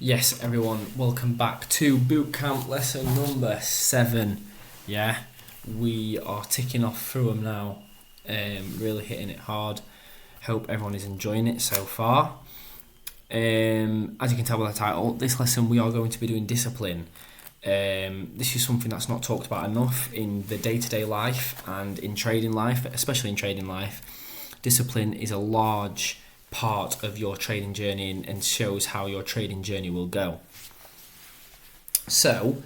Yes, everyone, welcome back to bootcamp lesson number 7. Yeah, we are ticking off through them now, really hitting it hard. Hope everyone is enjoying it so far. As you can tell by the title, this lesson we are going to be doing discipline. This is something that's not talked about enough in the day-to-day life and in trading life, especially in trading life. Discipline is a large part of your trading journey and shows how your trading journey will go. So,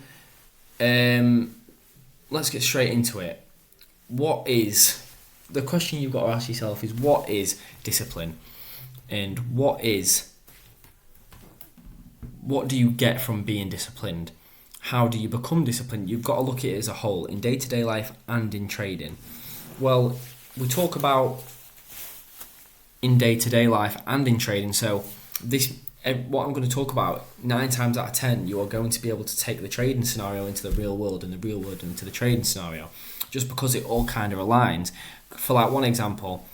let's get straight into it. The question you've got to ask yourself is, what is discipline? And what do you get from being disciplined? How do you become disciplined? You've got to look at it as a whole, in day-to-day life and in trading. Well, we talk about in day-to-day life and in trading, so what I'm going to talk about, 9 times out of 10 you are going to be able to take the trading scenario into the real world and the real world into the trading scenario, just because it all kind of aligns. For like one example,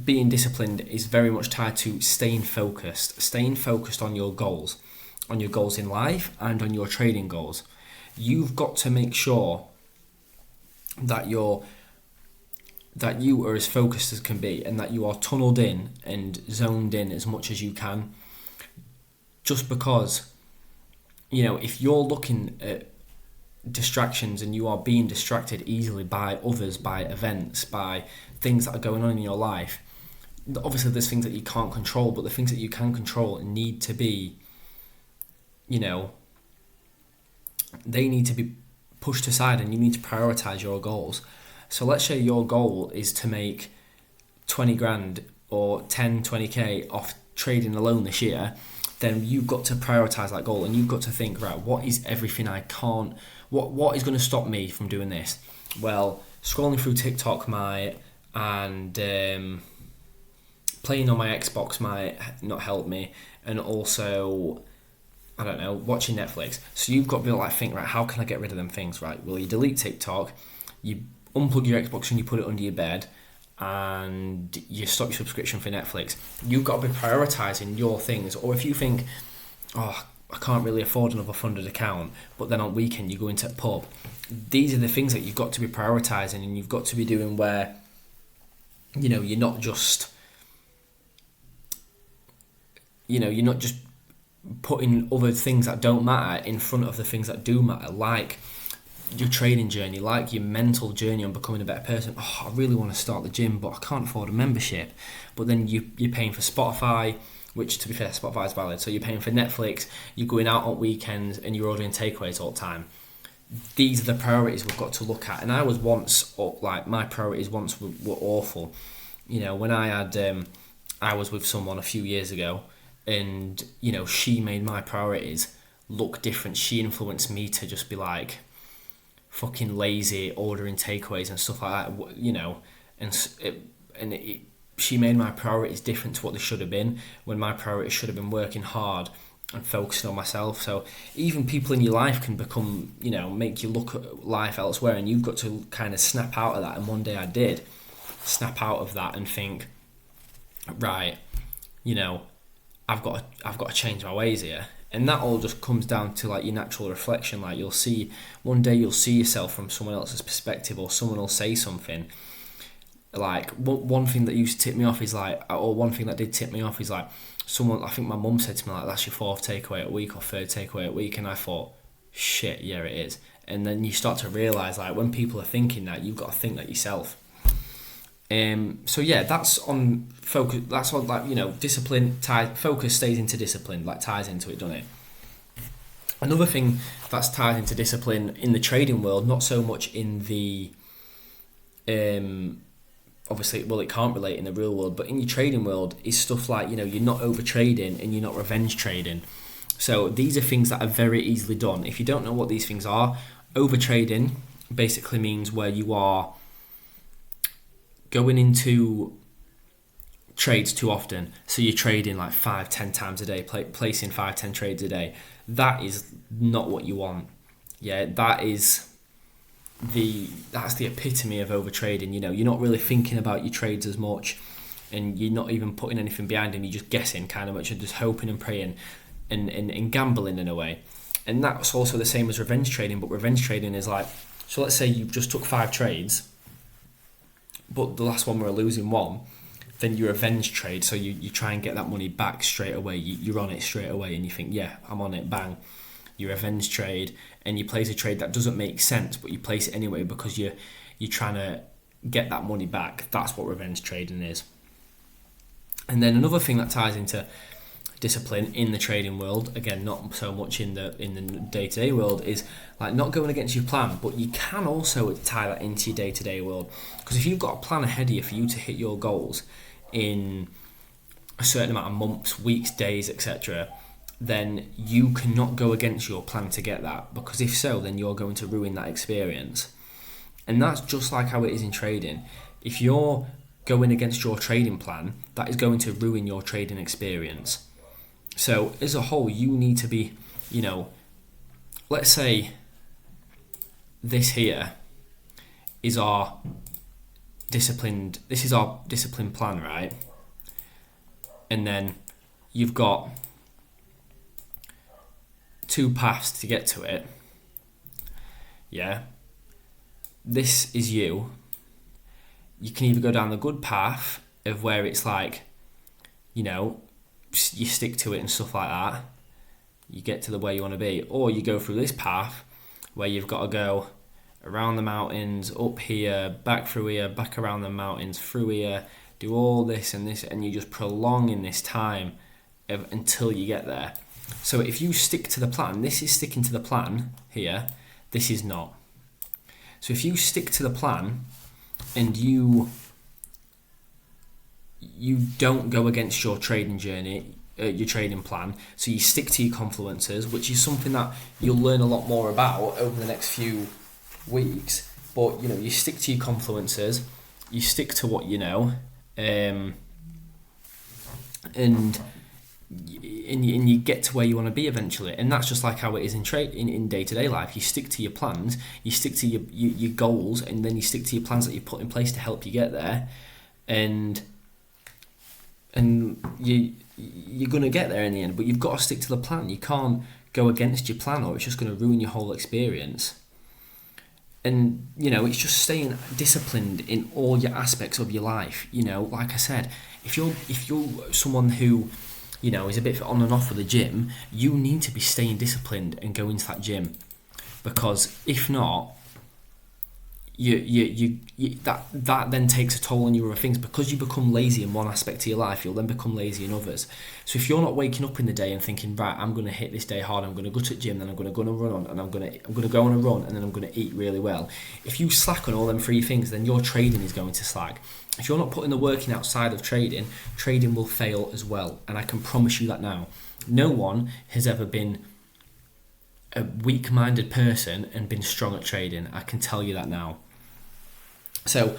being disciplined is very much tied to staying focused on your goals in life and on your trading goals. You've got to make sure that you are as focused as can be, and that you are tunneled in and zoned in as much as you can. Just because, if you're looking at distractions and you are being distracted easily by others, by events, by things that are going on in your life, obviously there's things that you can't control, but the things that you can control need to be, they need to be pushed aside, and you need to prioritize your goals. So let's say your goal is to make 20 grand or 20k off trading alone this year. Then you've got to prioritize that goal, and you've got to think, right, what is everything I can't, what is going to stop me from doing this? Well, scrolling through TikTok and playing on my Xbox might not help me, and also, I don't know, watching Netflix. So you've got to be like, think, right, how can I get rid of them things, right? Well, you delete TikTok, you unplug your Xbox and you put it under your bed, and you stop your subscription for Netflix. You've got to be prioritising your things. Or if you think, I can't really afford another funded account, but then on weekend you go into a pub, these are the things that you've got to be prioritising, and you've got to be doing where, you're not just putting other things that don't matter in front of the things that do matter, like your trading journey, like your mental journey on becoming a better person. I really want to start the gym, but I can't afford a membership. But then you're paying for Spotify, which, to be fair, Spotify is valid. So you're paying for Netflix, you're going out on weekends, and you're ordering takeaways all the time. These are the priorities we've got to look at. And I was once, my priorities once were awful. When I was with someone a few years ago, and, she made my priorities look different. She influenced me to just be like, fucking lazy, ordering takeaways and stuff like that, she made my priorities different to what they should have been, when my priorities should have been working hard and focusing on myself. So even people in your life can become, make you look at life elsewhere, and you've got to kind of snap out of that. And one day I did snap out of that and think, right, I've got to change my ways here. And that all just comes down to like your natural reflection. Like one day you'll see yourself from someone else's perspective, or someone will say something. Like one thing that used to tip me off is like, or one thing that did tip me off is like, I think my mum said to me like, that's your 4th takeaway a week or 3rd takeaway a week. And I thought, shit, yeah, it is. And then you start to realise, like, when people are thinking that, you've got to think that yourself. So yeah, that's on focus. That's on discipline. Focus stays into discipline, ties into it, doesn't it? Another thing that's tied into discipline in the trading world, not so much in the, obviously, well, it can't relate in the real world, but in your trading world is stuff like, you're not over trading and you're not revenge trading. So these are things that are very easily done. If you don't know what these things are, over trading basically means where you are going into trades too often. So you're trading like 5-10 times a day, placing 5-10 trades a day. That is not what you want. Yeah, that's the epitome of over trading. You're not really thinking about your trades as much, and you're not even putting anything behind them. You're just guessing kind of much, and just hoping and praying. and gambling in a way. And that's also the same as revenge trading, but revenge trading is like, so let's say you just took 5 trades, but the last one were a losing one, then you revenge trade, so you try and get that money back straight away. You're on it straight away and you think, yeah, I'm on it, bang. You revenge trade and you place a trade that doesn't make sense, but you place it anyway because you're trying to get that money back. That's what revenge trading is. And then another thing that ties into discipline in the trading world, again not so much in the day-to-day world, is like not going against your plan, but you can also tie that into your day-to-day world, because if you've got a plan ahead of you for you to hit your goals in a certain amount of months, weeks, days, etc., then you cannot go against your plan to get that, because if so, then you're going to ruin that experience. And that's just like how it is in trading. If you're going against your trading plan, that is going to ruin your trading experience. So as a whole, you need to be, let's say this here is our discipline plan, right? And then you've got 2 paths to get to it. Yeah. This is you. You can either go down the good path of where it's like, you stick to it and stuff like that, you get to the way you want to be, or you go through this path where you've got to go around the mountains, up here, back through here, back around the mountains, through here, do all this and this, and you just prolong in this time until you get there. So if you stick to the plan, this is sticking to the plan here, this is not. So if you stick to the plan and you don't go against your trading journey, your trading plan, so you stick to your confluences, which is something that you'll learn a lot more about over the next few weeks, but you stick to your confluences, you stick to what you know, and you get to where you want to be eventually. And that's just like how it is in day-to-day life. You stick to your plans, you stick to your goals, and then you stick to your plans that you put in place to help you get there, and you're going to get there in the end. But you've got to stick to the plan. You can't go against your plan, or it's just going to ruin your whole experience. And it's just staying disciplined in all your aspects of your life. Like I said, if you're someone who is a bit on and off with the gym, you need to be staying disciplined and go into that gym, because if not, that then takes a toll on your other things, because you become lazy in one aspect of your life, you'll then become lazy in others. So if you're not waking up in the day and thinking, right, I'm going to hit this day hard, I'm going to go to the gym, then I'm going to go on a run, and I'm going to go on a run, and then I'm going to eat really well. If you slack on all them 3 things, then your trading is going to slack. If you're not putting the work in outside of trading, trading will fail as well, and I can promise you that now. No one has ever been a weak-minded person and been strong at trading. I can tell you that now. So,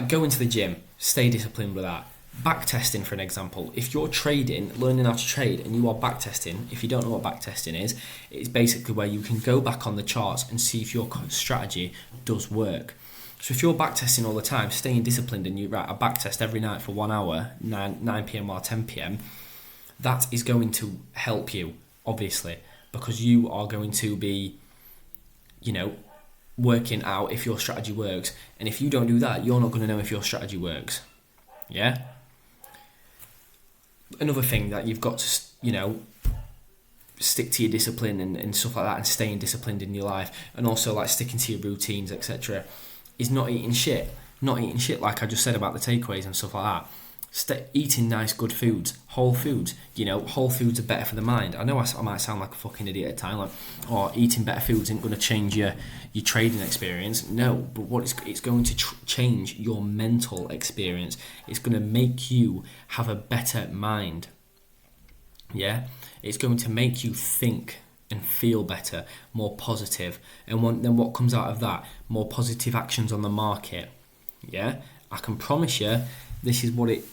go into the gym, stay disciplined with that. Backtesting, for an example. If you're trading, learning how to trade, and you are backtesting, if you don't know what backtesting is, it's basically where you can go back on the charts and see if your strategy does work. So if you're backtesting all the time, staying disciplined, and you write a backtest every night for 1 hour, 9 p.m. or 10 p.m, that is going to help you, obviously, because you are going to be, working out if your strategy works. And if you don't do that, you're not going to know if your strategy works. Yeah? Another thing that you've got to, stick to your discipline and stuff like that, and staying disciplined in your life, and also sticking to your routines, etc., is not eating shit. Not eating shit, like I just said about the takeaways and stuff like that. Eating nice, good foods, whole foods. Whole foods are better for the mind. I know I might sound like a fucking idiot at times, eating better foods isn't going to change your trading experience. No, but it's going to change your mental experience. It's going to make you have a better mind. Yeah, it's going to make you think and feel better, more positive, and then what comes out of that? More positive actions on the market. Yeah, I can promise you, this is what it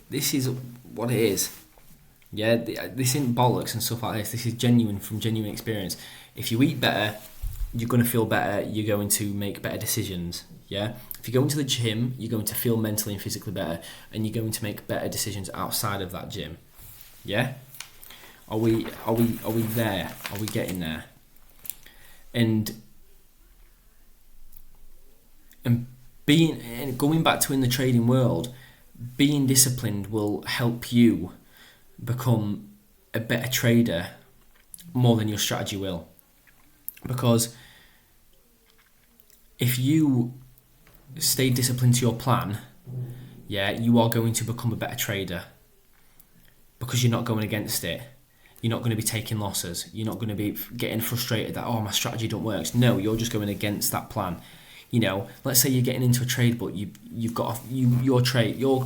is. Yeah, this isn't bollocks and stuff like this. This is genuine, from genuine experience. If you eat better, you're going to feel better. You're going to make better decisions. Yeah, if you go into the gym, you're going to feel mentally and physically better, and you're going to make better decisions outside of that gym. Yeah. Are we there? Are we getting there? And going back to in the trading world, being disciplined will help you become a better trader more than your strategy will. Because if you stay disciplined to your plan, you are going to become a better trader, because you're not going against it. You're not going to be taking losses. You're not going to be getting frustrated that, my strategy don't work. No, you're just going against that plan. Let's say you're getting into a trade, but your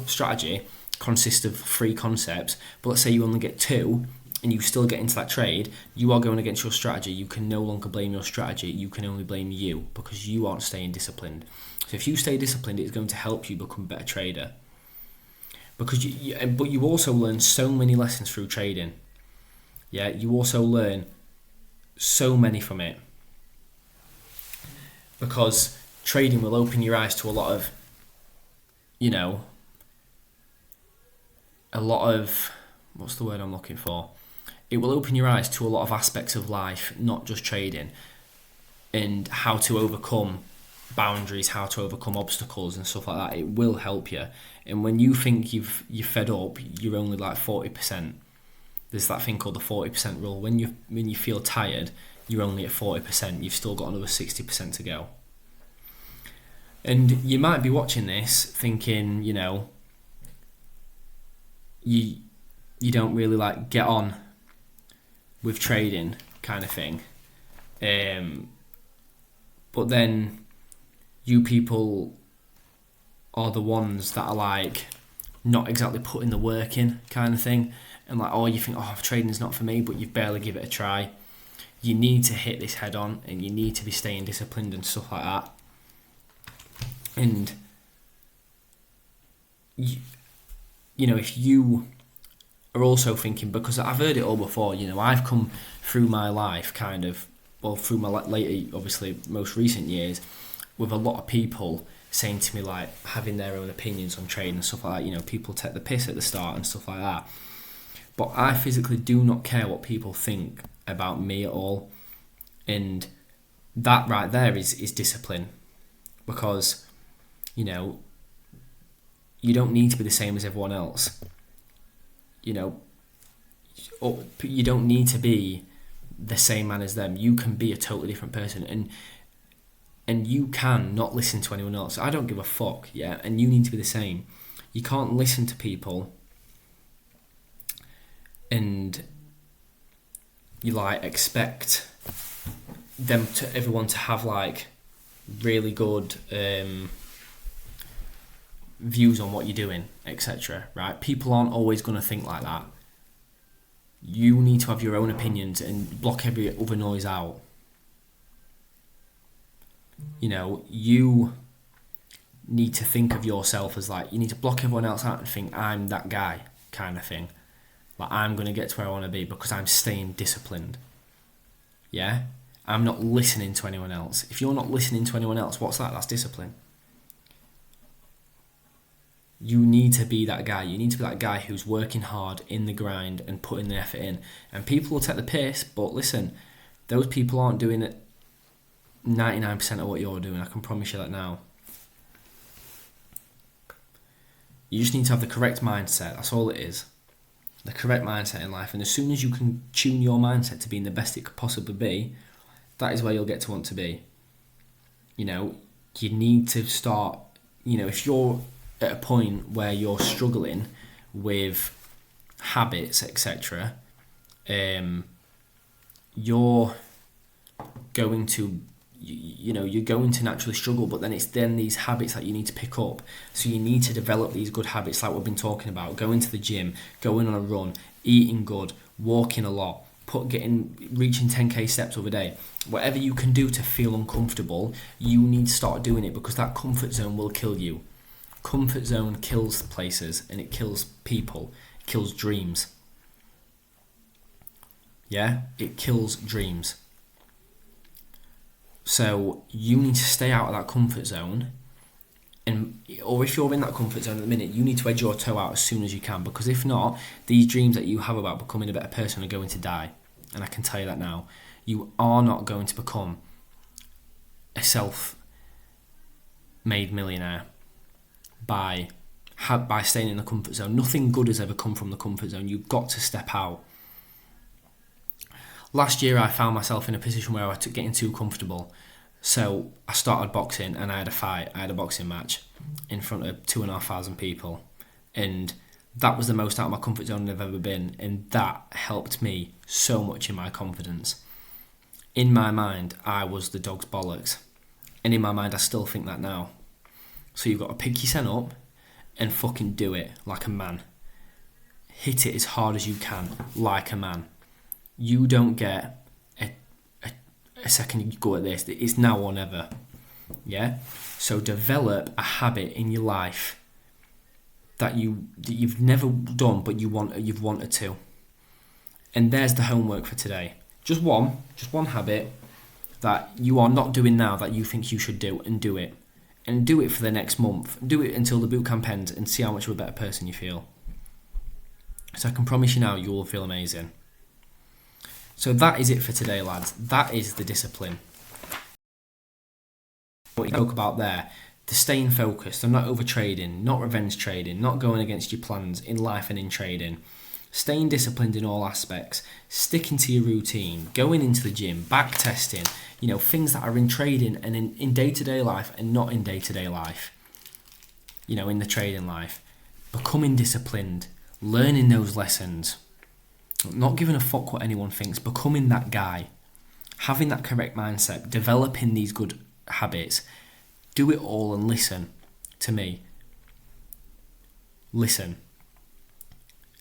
strategy consists of 3 concepts, but let's say you only get 2 and you still get into that trade. You are going against your strategy. You can no longer blame your strategy. You can only blame you, because you aren't staying disciplined. So if you stay disciplined, it's going to help you become a better trader. Because but you also learn so many lessons through trading. You also learn so many from it, because trading will open your eyes to a lot of what's the word I'm looking for? It will open your eyes to a lot of aspects of life, not just trading, and how to overcome boundaries, how to overcome obstacles and stuff like that. It will help you. And when you think you're fed up, you're only like 40%. There's that thing called the 40% rule. When you feel tired, you're only at 40%. You've still got another 60% to go. And you might be watching this thinking, you don't really like get on with trading kind of thing. But then you people are the ones that are like not exactly putting the work in kind of thing. And like, you think, trading's not for me, but you've barely give it a try. You need to hit this head on, and you need to be staying disciplined and stuff like that. And if you are also thinking, because I've heard it all before, I've come through my life through my later, obviously most recent years, with a lot of people saying to me, like, having their own opinions on trading and stuff like that. People take the piss at the start and stuff like that. But I physically do not care what people think about me at all. And that right there is discipline. Because, you don't need to be the same as everyone else. Or you don't need to be the same man as them. You can be a totally different person. And you can not listen to anyone else. I don't give a fuck, and you need to be the same. You can't listen to people and you like expect everyone to have like really good views on what you're doing, etc. Right? People aren't always going to think like that. You need to have your own opinions and block every other noise out. You need to think of yourself as like, you need to block everyone else out and think, I'm that guy kind of thing. Like, I'm going to get to where I want to be because I'm staying disciplined. I'm not listening to anyone else. If you're not listening to anyone else, what's that? That's discipline. You need to be that guy. You need to be that guy who's working hard in the grind and putting the effort in. And people will take the piss, but listen, those people aren't doing it 99% of what you're doing. I can promise you that now. You just need to have the correct mindset. That's all it is. The correct mindset in life. And as soon as you can tune your mindset to being the best it could possibly be, that is where you'll get to want to be. You need to start, if you're at a point where you're struggling with habits, etc., you're going to you're going to naturally struggle, but then it's these habits that you need to pick up. So you need to develop these good habits like we've been talking about: going to the gym, going on a run, eating good, walking a lot, reaching 10k steps over a day. Whatever you can do to feel uncomfortable, you need to start doing it, because that comfort zone will kill you. Comfort zone kills places, and it kills people. It kills dreams. It kills dreams. So you need to stay out of that comfort zone or if you're in that comfort zone at the minute, you need to edge your toe out as soon as you can, because if not, these dreams that you have about becoming a better person are going to die. And I can tell you that now. You are not going to become a self-made millionaire by staying in the comfort zone. Nothing good has ever come from the comfort zone. You've got to step out. Last year I found myself in a position where I was getting too comfortable. So I started boxing, and I had a fight. I had a boxing match in front of 2,500 people, and that was the most out of my comfort zone I've ever been, and that helped me so much in my confidence. In my mind, I was the dog's bollocks, and in my mind, I still think that now. So you've got to pick your scent up and fucking do it like a man. Hit it as hard as you can, like a man. You don't get a second go at this. It's now or never. Yeah? So develop a habit in your life that you've never done, but you've wanted to. And there's the homework for today. Just one habit that you are not doing now that you think you should do, and do it. And do it for the next month. Do it until the bootcamp ends, and see how much of a better person you feel. So I can promise you now, you will feel amazing. So that is it for today, lads. That is the discipline. What you spoke about there, the staying focused, and not over trading, not revenge trading, not going against your plans in life and in trading. Staying disciplined in all aspects, sticking to your routine, going into the gym, back testing, things that are in trading and in day-to-day life and not in day-to-day life, in the trading life. Becoming disciplined, learning those lessons, not giving a fuck what anyone thinks, becoming that guy, having that correct mindset, developing these good habits. Do it all and listen to me. Listen.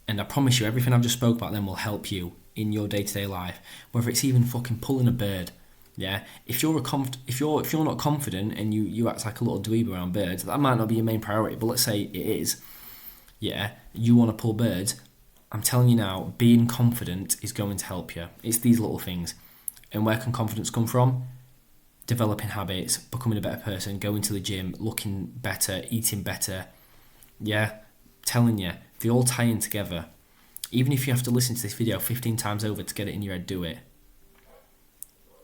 And I promise you, everything I've just spoke about then will help you in your day-to-day life. Whether it's even fucking pulling a bird. Yeah? If you're not confident and you act like a little dweeb around birds, that might not be your main priority, but let's say it is. Yeah, you want to pull birds. I'm telling you now, being confident is going to help you. It's these little things. And where can confidence come from? Developing habits, becoming a better person, going to the gym, looking better, eating better. Yeah, telling you, they all tie in together. Even if you have to listen to this video 15 times over to get it in your head, do it.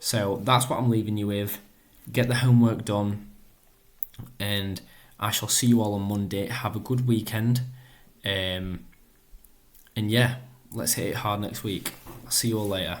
So that's what I'm leaving you with. Get the homework done. And I shall see you all on Monday. Have a good weekend. And yeah, let's hit it hard next week. I'll see you all later.